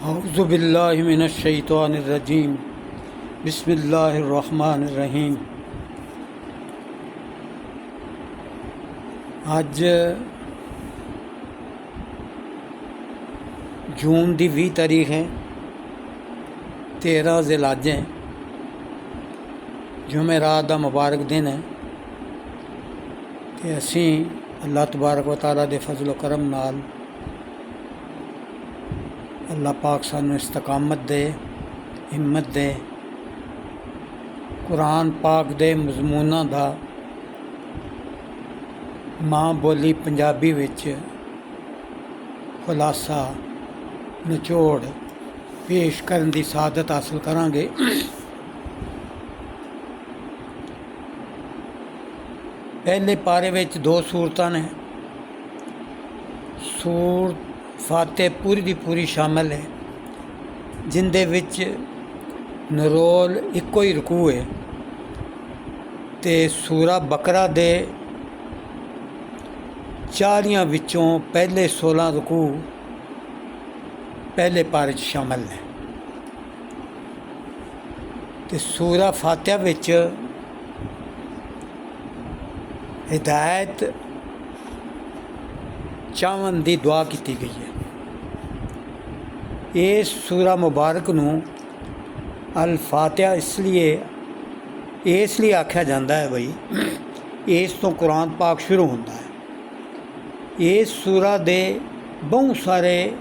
औज़ुबिल्लाहि मिनश्शैतानिर्रजीम बिस्मिल्लाहिर्रहमानिर्रहीम। अज जून की 20 तारीख है, 13 ज़िलहज है, जुमेरात का मुबारक दिन है। तो असी अल्लाह तबारक व तआला दे फजल व करम नाल अल्लाह पाक सानू इस्तकामत दे, हिम्मत दे, कुरान पाक दे मजमूना दा माँ बोली पंजाबी विच खुलासा निचोड़ पेश करन दी सादत हासिल करांगे। पहले पारे विच 2 सूरतां ने। सूरत फाते पूरी दी पूरी शामिल है, जिंदे विच नरोल इको ही रकू है। ते सूरा बकरा दे 40 विचों पहले 16 रकू पहले पारे च शामिल ने। ते सूरा फातिहा विच हिदायत चावन दी दुआ की गई है। इस सूरा मुबारक नूं अल फातिहा इसलिए आख्या जाता है बई इस तो कुरान पाक शुरू होता है। इस सूरा दे बहुत सारे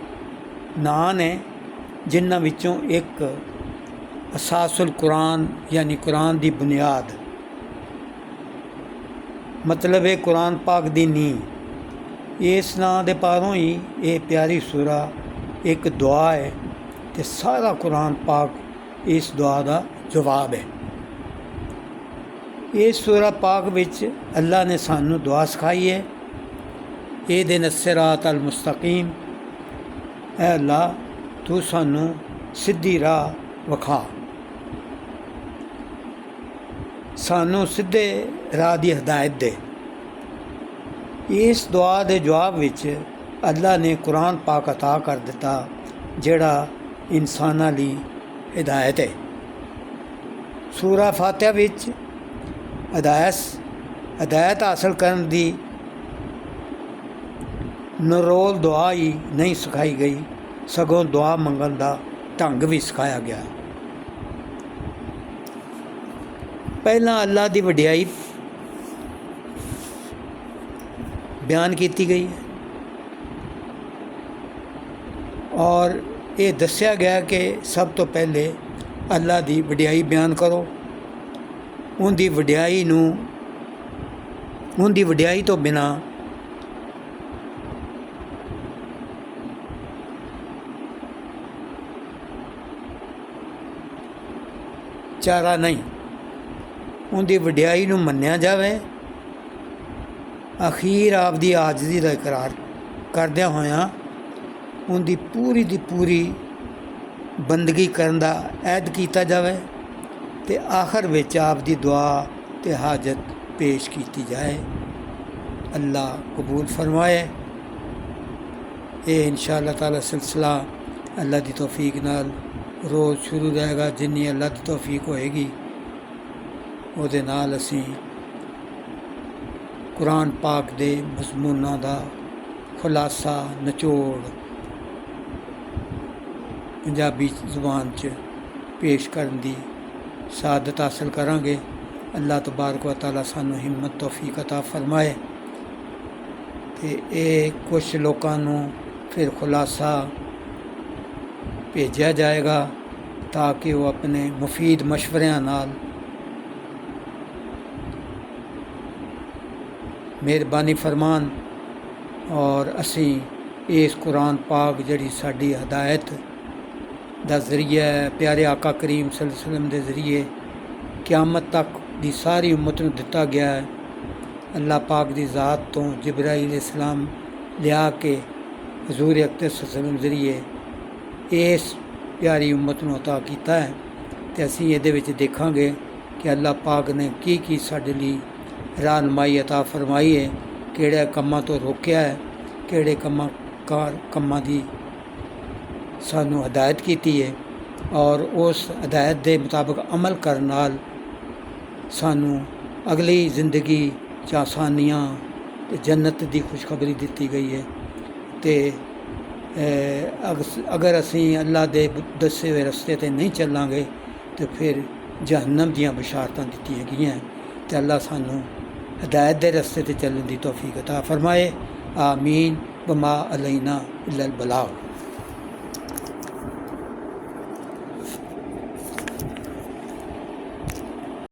नां ने, जिन्हां विचों एक असासुल कुरान यानी कुरान दी बुनियाद, मतलब है कुरान पाक दी नींह। इस नां दे पारों ही ये प्यारी सूरा एक दुआ है, ते सारा कुरान पाक इस दुआ का जवाब है। इस सूरा पाक विच अल्लाह ने सानू दुआ सिखाई है, इहदिन सिरात अल मुस्तकीम, ऐ अल्लाह तू सानू सीधी राह विखा, सानू सीधे राह की हिदायत दे। इस दुआ के जवाब विच अल्लाह ने कुरान पाक अता कर दिता, जिहड़ा इंसानां लई हिदायत है। सूरा फातिहा विच हिदायत हासिल करन दी नरोल दुआ ही नहीं सिखाई गई, सगों दुआ मंगन दा ढंग भी सिखाया गया। पहला अल्लाह की वडियाई बयान की गई है और ये दस्या गया कि सब तो पहले अल्लाह की वडियाई बयान करो। उनकी वडियाई तो बिना चारा नहीं। उनकी वडियाई नूं मन्निया जावे। अखीर आपदी आजजी का इकरार करदिया होया उनकी पूरी दी पूरी बंदगी करन दा ऐद कीता जावे, ते आखिर विच आपदी दुआ ते हाजत पेश की जाए। अल्लाह कबूल फरमाए। ये इंशाअल्लाह ताला सिलसिला अल्लाह की तौफीक नाल रोज़ शुरू रहेगा। जिन्नी अल्लाह की तौफीक होएगी उहदे नाल असीं कुरान पाक दे मज़मूनां दा खुलासा निचोड़ पंजाबी ज़ुबान च पेश करन दी सादत हासिल करांगे। अल्लाह तबारक व तआला सानू हिम्मत तौफीक अता फरमाए। ते ये कुछ लोकां नूं फिर खुलासा भेजा जाएगा ताकि वो अपने मुफीद मशवरियां नाल मेहरबानी फरमान और असी इस कुरान पाक जिहड़ी साडी हदायत दा जरिया है, प्यारे आका करीम सल्लल्लाहु अलैहि वसल्लम दे जरिए क़यामत तक दी सारी उम्मत नूं दिता गया है। अल्लाह पाक दी ज़ात तो जिब्राईल अलैहिस्सलाम लिया के हजूर अकरम सल्लल्लाहु अलैहि वसल्लम जरिए इस प्यारी उम्मत नूं अता कीता है। ते असीं इहदे विच देखांगे कि अल्लाह पाक ने की साडे लई रहनुमाई अता फरमाई है, किहड़े कम्मां तो रोकिया है, किहड़े कम्मां दी ਸਾਨੂੰ ਹਦਾਇਤ ਕੀਤੀ ਹੈ ਔਰ ਉਸ ਹਦਾਇਤ ਦੇ ਮੁਤਾਬਕ ਅਮਲ ਕਰਨ ਨਾਲ ਸਾਨੂੰ ਅਗਲੀ ਜ਼ਿੰਦਗੀ 'ਚ ਆਸਾਨੀਆਂ ਅਤੇ ਜੰਨਤ ਦੀ ਖੁਸ਼ਖਬਰੀ ਦਿੱਤੀ ਗਈ ਹੈ। ਅਤੇ ਅਗਰ ਅਸੀਂ ਅੱਲਾ ਦੇ ਦੱਸੇ ਹੋਏ ਰਸਤੇ 'ਤੇ ਨਹੀਂ ਚੱਲਾਂਗੇ ਤਾਂ ਫਿਰ ਜਹੰਨਮ ਦੀਆਂ ਬਸ਼ਾਰਤਾਂ ਦਿੱਤੀਆਂ ਗਈਆਂ। ਅਤੇ ਅੱਲਾ ਸਾਨੂੰ ਹਦਾਇਤ ਦੇ ਰਸਤੇ 'ਤੇ ਚੱਲਣ ਦੀ ਤੌਫੀਕ ਅਤਾ ਫਰਮਾਏ। ਆਮੀਨ। ਵਮਾ ਅਲੈਨਾ ਇल्लल बलाग।